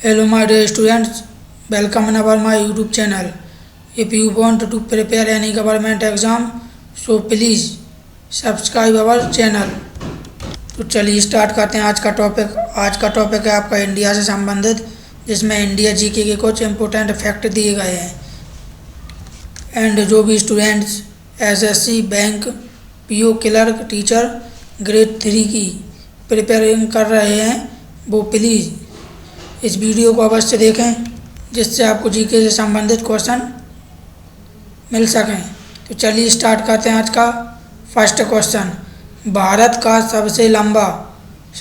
Hello my dear students, welcome in our my YouTube channel. If you want to prepare any government exam, so please subscribe our channel. तो चलिए start करते हैं आज का topic. आज का topic है आपका इंडिया से संबंधित, जिसमें इंडिया जीके के कुछ इम्पोर्टेंट फैक्ट दिए गए हैं। एंड जो भी students SSC, bank, PO clerk, teacher grade 3 की प्रिपेयरिंग कर रहे हैं, वो प्लीज़ इस वीडियो को अवश्य देखें, जिससे आपको जीके से संबंधित क्वेश्चन मिल सकें। तो चलिए स्टार्ट करते हैं आज का फर्स्ट क्वेश्चन। भारत का सबसे लंबा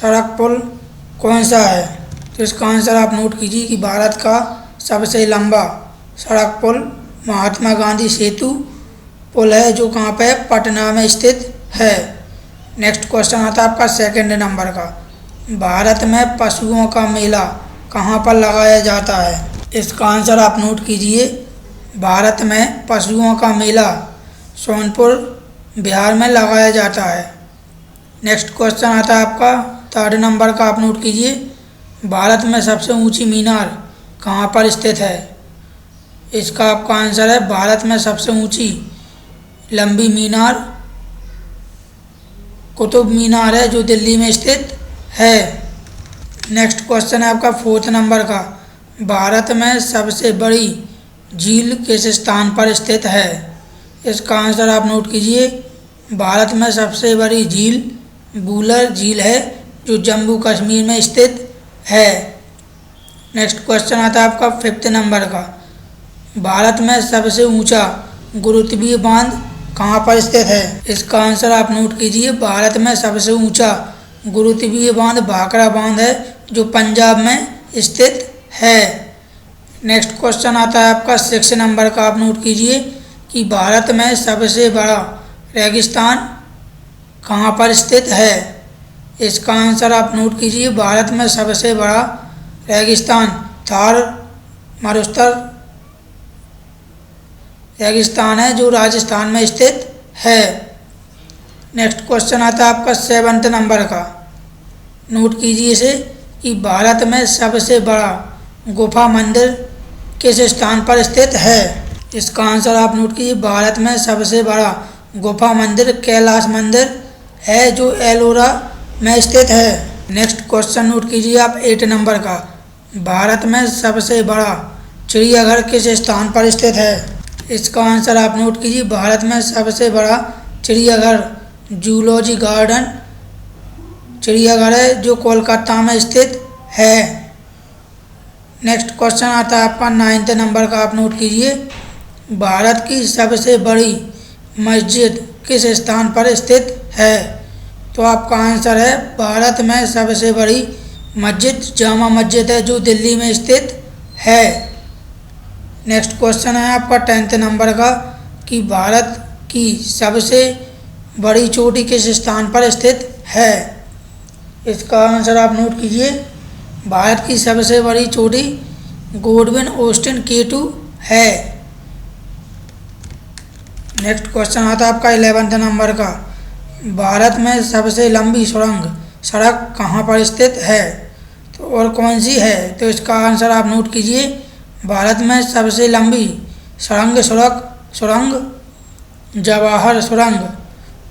सड़क पुल कौन सा है? तो इसका आंसर आप नोट कीजिए कि भारत का सबसे लंबा सड़क पुल महात्मा गांधी सेतु पुल है, जो कहाँ पे है? पटना में स्थित है। नेक्स्ट क्वेश्चन आता है आपका सेकंड नंबर का। भारत में पशुओं का मेला कहाँ पर लगाया जाता है? इसका आंसर आप नोट कीजिए। भारत में पशुओं का मेला सोनपुर, बिहार में लगाया जाता है। नेक्स्ट क्वेश्चन आता है आपका थर्ड नंबर का, आप नोट कीजिए। भारत में सबसे ऊंची मीनार कहाँ पर स्थित है? इसका आपका आंसर है भारत में सबसे ऊंची लंबी मीनार कुतुब मीनार है, जो दिल्ली में स्थित है। नेक्स्ट क्वेश्चन है आपका फोर्थ नंबर का। भारत में सबसे बड़ी झील किस स्थान पर स्थित है? इसका आंसर आप नोट कीजिए। भारत में सबसे बड़ी झील वुलर झील है, जो जम्मू कश्मीर में स्थित है। नेक्स्ट क्वेश्चन आता है आपका फिफ्थ नंबर का। भारत में सबसे ऊंचा गुरुत्वीय बांध कहाँ पर स्थित है? इसका आंसर आप नोट कीजिए। भारत में सबसे ऊंचा गुरुत्वीय बांध भाखड़ा बांध है, जो पंजाब में स्थित है। नेक्स्ट क्वेश्चन आता है आपका सिक्स नंबर का, आप नोट कीजिए कि भारत में सबसे बड़ा रेगिस्तान कहाँ पर स्थित है? इसका आंसर आप नोट कीजिए। भारत में सबसे बड़ा रेगिस्तान थार मारुस्तर रेगिस्तान है, जो राजस्थान में स्थित है। नेक्स्ट क्वेश्चन आता है आपका सेवन्थ नंबर का, नोट कीजिए इसे कि भारत में सबसे बड़ा गुफा मंदिर किस स्थान पर स्थित है? इसका आंसर आप नोट कीजिए। भारत में सबसे बड़ा गुफा मंदिर कैलाश मंदिर है, जो एलोरा में स्थित है। नेक्स्ट क्वेश्चन नोट कीजिए आप 8 नंबर का। भारत में सबसे बड़ा चिड़ियाघर किस स्थान पर स्थित है? इसका आंसर आप नोट कीजिए। भारत में सबसे बड़ा चिड़ियाघर जूलॉजी गार्डन चिड़ियाघर है, जो कोलकाता में स्थित है। नेक्स्ट क्वेश्चन आता है आपका 9th नंबर का, आप नोट कीजिए। भारत की सबसे बड़ी मस्जिद किस स्थान पर स्थित है? तो आपका आंसर है भारत में सबसे बड़ी मस्जिद जामा मस्जिद है, जो दिल्ली में स्थित है। नेक्स्ट क्वेश्चन है आपका 10th नंबर का कि भारत की सबसे बड़ी चोटी किस स्थान पर स्थित है? इसका आंसर आप नोट कीजिए। भारत की सबसे बड़ी चोटी गोडविन ऑस्टिन K2 है। नेक्स्ट क्वेश्चन आता है आपका 11th नंबर का। भारत में सबसे लंबी सुरंग सड़क कहाँ पर स्थित है? तो और कौन सी है? तो इसका आंसर आप नोट कीजिए। भारत में सबसे लंबी सुरंग जवाहर सुरंग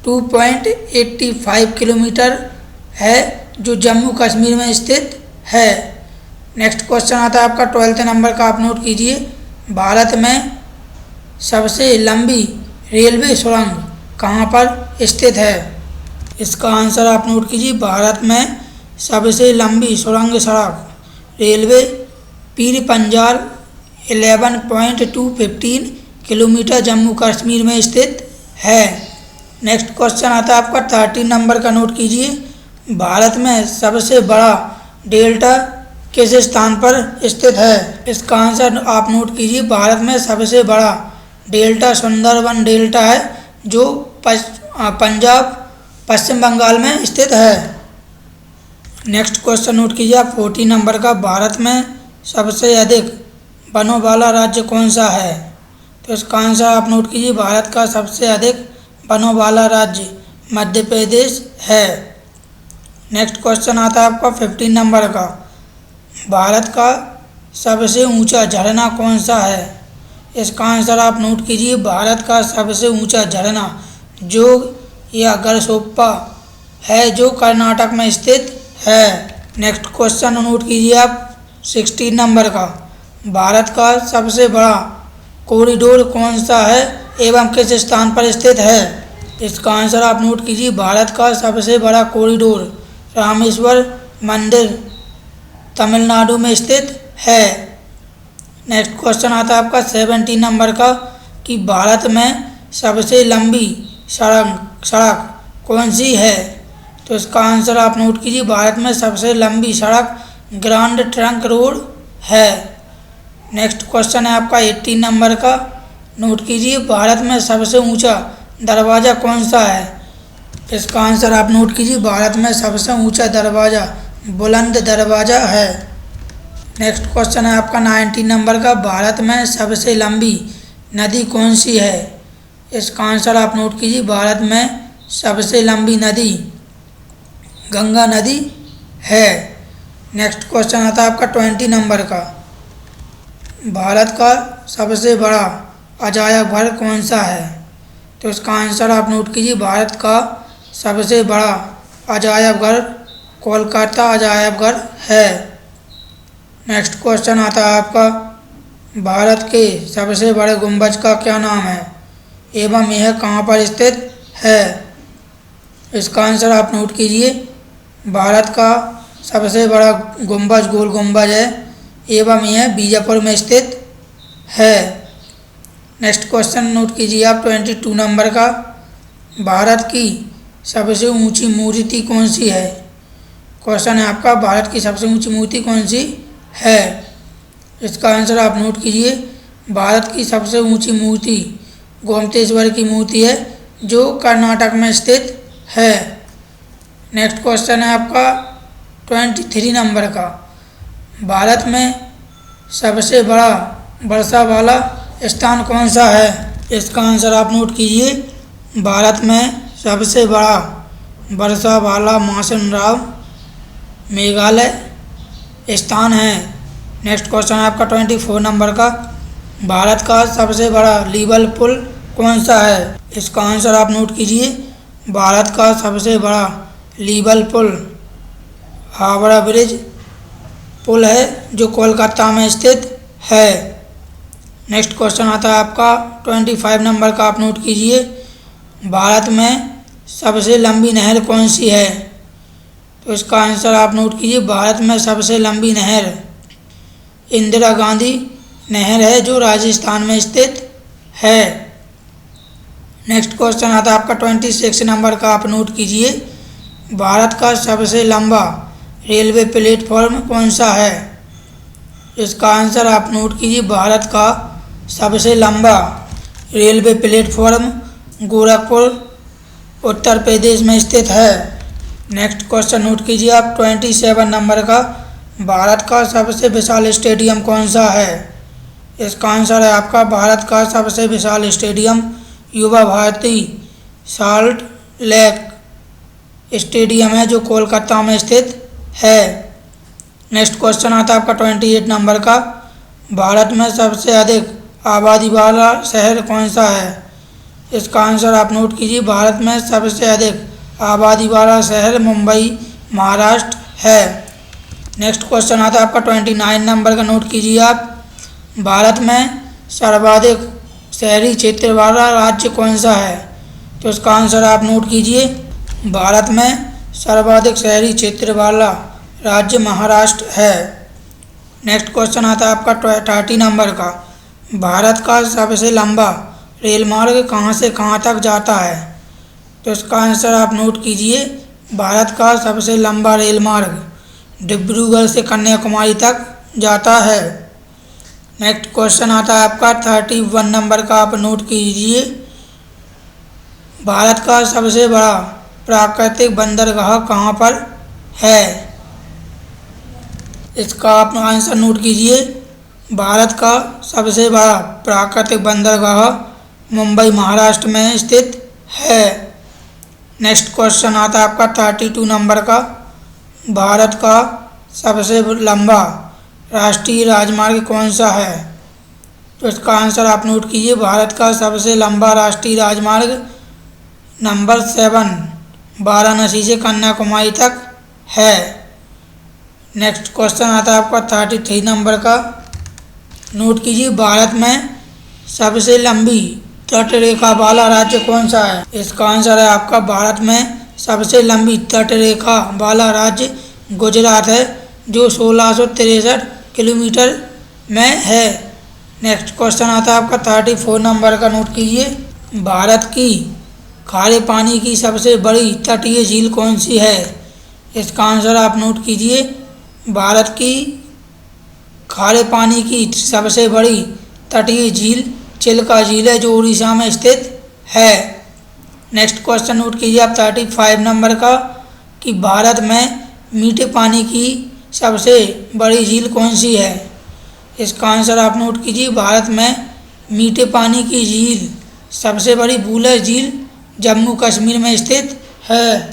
2.85 किलोमीटर है, जो जम्मू कश्मीर में स्थित है। नेक्स्ट क्वेश्चन आता है आपका 12th नंबर का, आप नोट कीजिए। भारत में सबसे लंबी रेलवे सुरंग कहाँ पर स्थित है? इसका आंसर आप नोट कीजिए। भारत में सबसे लंबी सुरंग सड़क रेलवे पीर पंजाल 11.215 किलोमीटर जम्मू कश्मीर में स्थित है। नेक्स्ट क्वेश्चन आता है आपका 13 नंबर का, नोट कीजिए। भारत में सबसे बड़ा डेल्टा किस स्थान पर स्थित है? इसका आंसर आप नोट कीजिए। भारत में सबसे बड़ा डेल्टा सुंदरबन डेल्टा है, जो पंजाब पश्चिम बंगाल में स्थित है। नेक्स्ट क्वेश्चन नोट कीजिए आप 14 नंबर का। भारत में सबसे अधिक वनों वाला राज्य कौन सा है? तो इसका आंसर आप नोट कीजिए। भारत का सबसे अधिक वनों वाला राज्य मध्य प्रदेश है। नेक्स्ट क्वेश्चन आता है आपका 15 नंबर का। भारत का सबसे ऊंचा झरना कौन सा है? इसका आंसर आप नोट कीजिए। भारत का सबसे ऊंचा झरना जोग या गलसोप्पा है, जो कर्नाटक में स्थित है। नेक्स्ट क्वेश्चन नोट कीजिए आप 16 नंबर का। भारत का सबसे बड़ा कॉरिडोर कौन सा है एवं किस स्थान पर स्थित है? इसका आंसर आप नोट कीजिए। भारत का सबसे बड़ा कॉरिडोर रामेश्वर मंदिर तमिलनाडु में स्थित है। नेक्स्ट क्वेश्चन आता है आपका 17 नंबर का कि भारत में सबसे लंबी सड़क कौन सी है? तो इसका आंसर आप नोट कीजिए। भारत में सबसे लंबी सड़क ग्रैंड ट्रंक रोड है। नेक्स्ट क्वेश्चन है आपका 18 नंबर का। नोट कीजिए, भारत में सबसे ऊंचा दरवाज़ा कौन सा है? इसका आंसर आप नोट कीजिए। भारत में सबसे ऊंचा दरवाज़ा बुलंद दरवाज़ा है। नेक्स्ट क्वेश्चन है आपका 19 नंबर का। भारत में सबसे लंबी नदी कौन सी है? इसका आंसर आप नोट कीजिए। भारत में सबसे लंबी नदी गंगा नदी है। नेक्स्ट क्वेश्चन आता है आपका 20 नंबर का। भारत का सबसे बड़ा अजायब घर कौन सा है? तो इसका आंसर आप नोट कीजिए। भारत का सबसे बड़ा अजायब घर कोलकाता अजायब घर है। नेक्स्ट क्वेश्चन आता है आपका, भारत के सबसे बड़े गुंबज का क्या नाम है एवं यह कहाँ पर स्थित है? इसका आंसर आप नोट कीजिए। भारत का सबसे बड़ा गुंबज गोल गुंबज है एवं यह बीजापुर में स्थित है। नेक्स्ट क्वेश्चन नोट कीजिए आप 22 नंबर का। भारत की सबसे ऊंची मूर्ति कौन सी है? क्वेश्चन है आपका, भारत की सबसे ऊंची मूर्ति कौन सी है? इसका आंसर आप नोट कीजिए। भारत की सबसे ऊंची मूर्ति गोमतेश्वर की मूर्ति है, जो कर्नाटक में स्थित है। नेक्स्ट क्वेश्चन है आपका 23 नंबर का। भारत में सबसे बड़ा वर्षा वाला स्थान कौन सा है? इसका आंसर आप नोट कीजिए। भारत में सबसे बड़ा वर्षा वाला माउसिनराम मेघालय स्थान है। नेक्स्ट क्वेश्चन है आपका 24 नंबर का। भारत का सबसे बड़ा लीवल पुल कौन सा है? इसका आंसर आप नोट कीजिए। भारत का सबसे बड़ा लीवल पुल हावड़ा ब्रिज पुल है, जो कोलकाता में स्थित है। नेक्स्ट क्वेश्चन आता है आपका 25 नंबर का। आप नोट कीजिए, भारत में सबसे लंबी नहर कौन सी है? तो इसका आंसर आप नोट कीजिए। भारत में सबसे लंबी नहर इंदिरा गांधी नहर है, जो राजस्थान में स्थित है। नेक्स्ट क्वेश्चन आता है आपका 26 नंबर का। आप नोट कीजिए, भारत का सबसे लंबा रेलवे प्लेटफॉर्म कौन सा है? इसका आंसर आप नोट कीजिए। भारत का सबसे लंबा रेलवे प्लेटफॉर्म गोरखपुर उत्तर प्रदेश में स्थित है। नेक्स्ट क्वेश्चन नोट कीजिए आप 27 नंबर का। भारत का सबसे विशाल स्टेडियम कौन सा है? इसका आंसर है आपका, भारत का सबसे विशाल स्टेडियम युवा भारती साल्ट लेक स्टेडियम है, जो कोलकाता में स्थित है। नेक्स्ट क्वेश्चन आता है आपका 28 नंबर का। भारत में सबसे अधिक आबादी वाला शहर कौन सा है? इसका आंसर आप नोट कीजिए। भारत में सबसे अधिक आबादी वाला शहर मुंबई महाराष्ट्र है। नेक्स्ट क्वेश्चन आता है आपका 29 नंबर का। नोट कीजिए आप, भारत में सर्वाधिक शहरी क्षेत्र वाला राज्य कौन सा है? तो इसका आंसर आप नोट कीजिए। भारत में सर्वाधिक शहरी क्षेत्र वाला राज्य महाराष्ट्र है। नेक्स्ट क्वेश्चन आता है आपका 30 नंबर का। भारत का सबसे लंबा रेल मार्ग कहाँ से कहाँ तक जाता है? तो इसका आंसर आप नोट कीजिए। भारत का सबसे लंबा रेल मार्ग डिब्रूगढ़ से कन्याकुमारी तक जाता है। नेक्स्ट क्वेश्चन आता है आपका 31 नंबर का। आप नोट कीजिए, भारत का सबसे बड़ा प्राकृतिक बंदरगाह कहाँ पर है? इसका आप आंसर नोट कीजिए। भारत का सबसे बड़ा प्राकृतिक बंदरगाह मुंबई महाराष्ट्र में स्थित है। नेक्स्ट क्वेश्चन आता है आपका 32 नंबर का। भारत का सबसे लंबा राष्ट्रीय राजमार्ग कौन सा है? तो इसका आंसर आप नोट कीजिए, भारत का सबसे लंबा राष्ट्रीय राजमार्ग नंबर 7 वाराणसी से कन्याकुमारी तक है। नेक्स्ट क्वेश्चन आता है आपका 33 नंबर का। नोट कीजिए, भारत में सबसे लंबी तट रेखा वाला राज्य कौन सा है? इसका आंसर है आपका, भारत में सबसे लंबी तट रेखा वाला राज्य गुजरात है, जो 1663 किलोमीटर में है। नेक्स्ट क्वेश्चन आता है आपका 34 नंबर का। नोट कीजिए, भारत की खारे पानी की सबसे बड़ी तटीय झील कौन सी है? इसका आंसर आप नोट कीजिए, भारत की खारे पानी की सबसे बड़ी तटीय झील चिल्का झील है, जो उड़ीसा में स्थित है। नेक्स्ट क्वेश्चन नोट कीजिए आप 35 नंबर का, कि भारत में मीठे पानी की सबसे बड़ी झील कौन सी है? इसका आंसर आप नोट कीजिए, भारत में मीठे पानी की झील सबसे बड़ी वुलर झील जम्मू कश्मीर में स्थित है।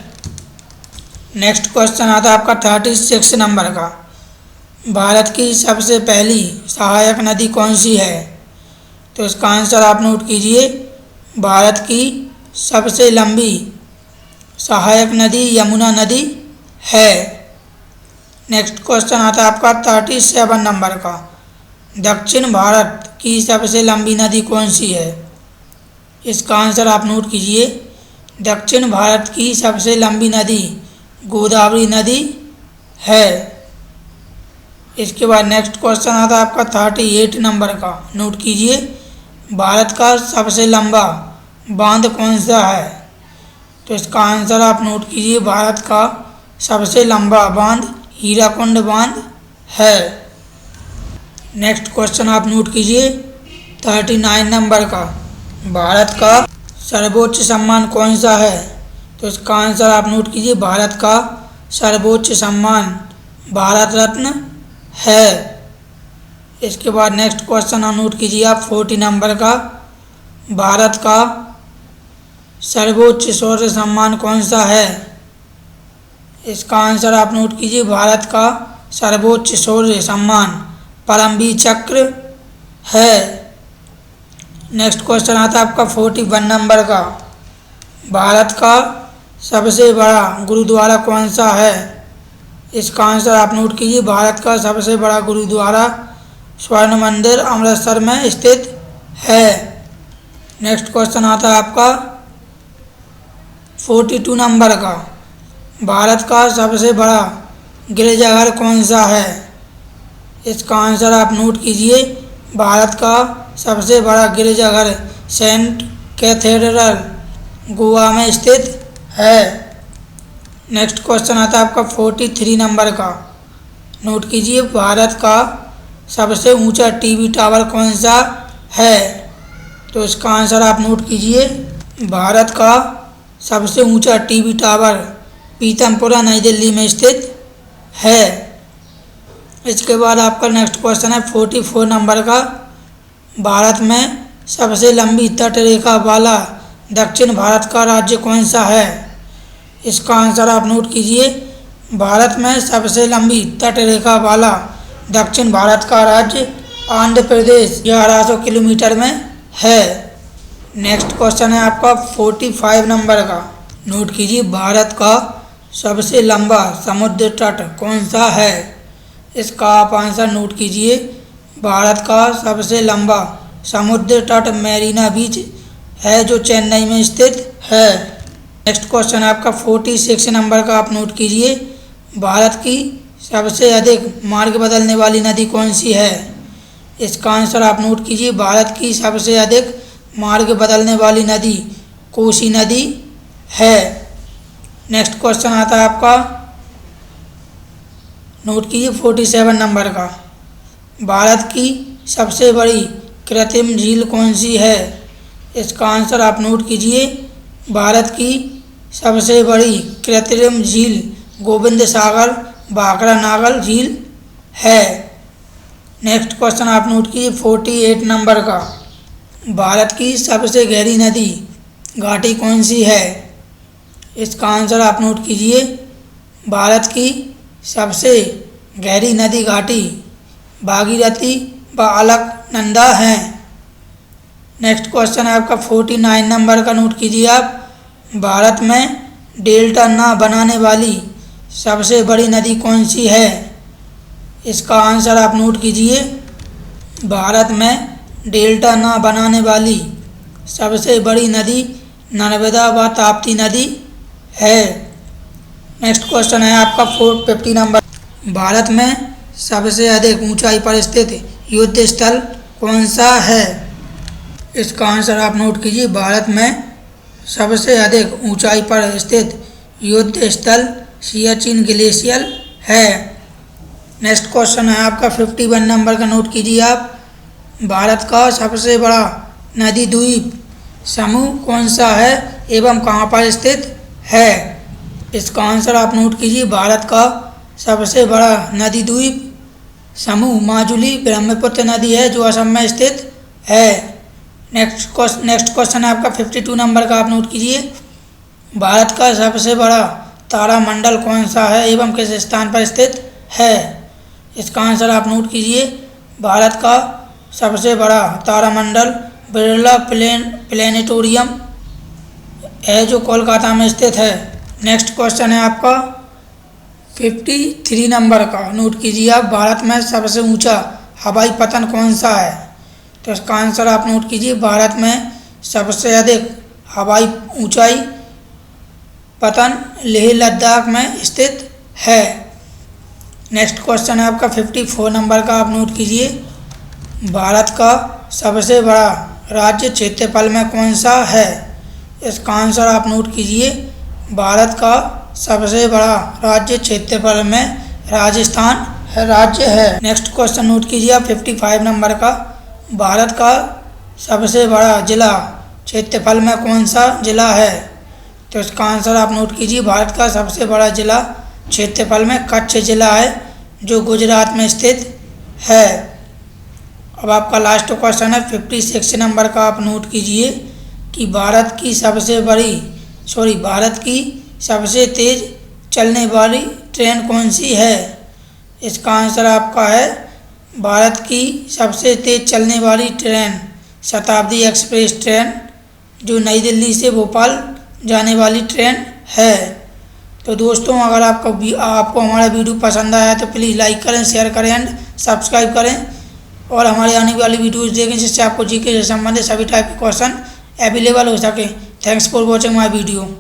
नेक्स्ट क्वेश्चन आता है आपका 36 नंबर का। भारत की सबसे पहली सहायक नदी कौन सी है? तो इसका आंसर आप नोट कीजिए, भारत की सबसे लंबी सहायक नदी यमुना नदी है। नेक्स्ट क्वेश्चन आता है आपका 37 नंबर का। दक्षिण भारत की सबसे लंबी नदी कौन सी है? इसका आंसर आप नोट कीजिए, दक्षिण भारत की सबसे लंबी नदी गोदावरी नदी है। इसके बाद नेक्स्ट क्वेश्चन आता है आपका 38 नंबर का। नोट कीजिए, भारत का सबसे लंबा बांध कौन सा है? तो इसका आंसर आप नोट कीजिए, भारत का सबसे लंबा बांध हीराकुंड बांध है। नेक्स्ट क्वेश्चन आप नोट कीजिए 39 नंबर का। भारत का सर्वोच्च सम्मान कौन सा है? तो इसका आंसर आप नोट कीजिए, भारत का सर्वोच्च सम्मान भारत रत्न है। इसके बाद नेक्स्ट क्वेश्चन नोट कीजिए आप 40 नंबर का। भारत का सर्वोच्च शौर्य सम्मान कौन सा है? इसका आंसर आप नोट कीजिए, भारत का सर्वोच्च शौर्य सम्मान परमवीर चक्र है। नेक्स्ट क्वेश्चन आता है आपका 41 नंबर का। भारत का सबसे बड़ा गुरुद्वारा कौन सा है? इसका आंसर आप नोट कीजिए, भारत का सबसे बड़ा गुरुद्वारा स्वर्ण मंदिर अमृतसर में स्थित है। नेक्स्ट क्वेश्चन आता है आपका 42 नंबर का। भारत का सबसे बड़ा गिरजाघर कौन सा है? इसका आंसर आप नोट कीजिए, भारत का सबसे बड़ा गिरजाघर सेंट कैथेड्रल गोवा में स्थित है। नेक्स्ट क्वेश्चन आता है आपका 43 नंबर का। नोट कीजिए, भारत का सबसे ऊंचा टीवी टावर कौन सा है? तो इसका आंसर आप नोट कीजिए, भारत का सबसे ऊंचा टीवी टावर पीतमपुरा नई दिल्ली में स्थित है। इसके बाद आपका नेक्स्ट क्वेश्चन है 44 नंबर का। भारत में सबसे लंबी तट रेखा वाला दक्षिण भारत का राज्य कौन सा है? इसका आंसर आप नोट कीजिए, भारत में सबसे लंबी तट रेखा वाला दक्षिण भारत का राज्य आंध्र प्रदेश 1100 किलोमीटर में है। नेक्स्ट क्वेश्चन है आपका 45 नंबर का। नोट कीजिए, भारत का सबसे लंबा समुद्र तट कौन सा है? इसका आप आंसर नोट कीजिए, भारत का सबसे लंबा समुद्र तट मैरीना बीच है, जो चेन्नई में स्थित है। नेक्स्ट क्वेश्चन है आपका 46 नंबर का। आप नोट कीजिए, भारत की सबसे अधिक मार्ग बदलने वाली नदी कौन सी है? इसका आंसर आप नोट कीजिए, भारत की सबसे अधिक मार्ग बदलने वाली नदी कोसी नदी है। नेक्स्ट क्वेश्चन आता है आपका, नोट कीजिए 47 नंबर का। भारत की सबसे बड़ी कृत्रिम झील कौन सी है? इसका आंसर आप नोट कीजिए, भारत की सबसे बड़ी कृत्रिम झील गोविंद सागर भाखड़ा नागल झील है। नेक्स्ट क्वेश्चन आप नोट कीजिए 48 नंबर का। भारत की सबसे गहरी नदी घाटी कौन सी है? इसका आंसर आप नोट कीजिए, भारत की सबसे गहरी नदी घाटी भागीरथी व अलकनंदा हैं। नेक्स्ट क्वेश्चन है आपका 49 नंबर का, नोट कीजिए आप। भारत में डेल्टा न बनाने वाली सबसे बड़ी नदी कौन सी है? इसका आंसर आप नोट कीजिए। भारत में डेल्टा न बनाने वाली सबसे बड़ी नदी नर्मदा व ताप्ती नदी है। नेक्स्ट क्वेश्चन है आपका 450 नंबर। भारत में सबसे अधिक ऊंचाई पर स्थित युद्ध स्थल कौन सा है? इसका आंसर आप नोट कीजिए। भारत में सबसे अधिक ऊंचाई पर स्थित युद्ध स्थल सियाचिन ग्लेशियर है। नेक्स्ट क्वेश्चन है आपका 51 नंबर का, नोट कीजिए आप। भारत का सबसे बड़ा नदी द्वीप समूह कौन सा है एवं कहाँ पर स्थित है? इसका आंसर आप नोट कीजिए। भारत का सबसे बड़ा नदी द्वीप समूह माजुली ब्रह्मपुत्र नदी है, जो असम में स्थित है। नेक्स्ट क्वेश्चन है आपका 52 नंबर का, आप नोट कीजिए। भारत का सबसे बड़ा तारामंडल कौन सा है एवं किस स्थान पर स्थित है? इसका आंसर आप नोट कीजिए। भारत का सबसे बड़ा तारामंडल बिरला प्लेनेटोरियम है, जो कोलकाता में स्थित है। नेक्स्ट क्वेश्चन है आपका 53 नंबर का, नोट कीजिए आप। भारत में सबसे ऊंचा हवाई पतन कौन सा है? तो इसका आंसर आप नोट कीजिए। भारत में सबसे अधिक हवाई ऊंचाई पतन लेह लद्दाख में स्थित है। नेक्स्ट क्वेश्चन है आपका 54 नंबर का, आप नोट कीजिए। भारत का सबसे बड़ा राज्य क्षेत्रफल में कौन सा है? इसका आंसर आप नोट कीजिए। भारत का सबसे बड़ा राज्य क्षेत्रफल में राजस्थान राज्य है। नेक्स्ट क्वेश्चन नोट कीजिए आप 55 नंबर का। भारत का सबसे बड़ा जिला क्षेत्रफल में कौन सा जिला है? तो इसका आंसर आप नोट कीजिए। भारत का सबसे बड़ा जिला क्षेत्रफल में कच्छ जिला है, जो गुजरात में स्थित है। अब आपका लास्ट क्वेश्चन है 56 नंबर का, आप नोट कीजिए कि भारत की सबसे तेज़ चलने वाली ट्रेन कौन सी है? इसका आंसर आपका है भारत की सबसे तेज़ चलने वाली ट्रेन शताब्दी एक्सप्रेस ट्रेन, जो नई दिल्ली से भोपाल जाने वाली ट्रेन है। तो दोस्तों, अगर आपको हमारा वीडियो पसंद आया तो प्लीज़ लाइक करें, शेयर करें एंड सब्सक्राइब करें और हमारी आने वाली वीडियोज़ देखें, जिससे आपको जीके से संबंधित सभी टाइप के क्वेश्चन अवेलेबल हो सके। Thanks for watching my video.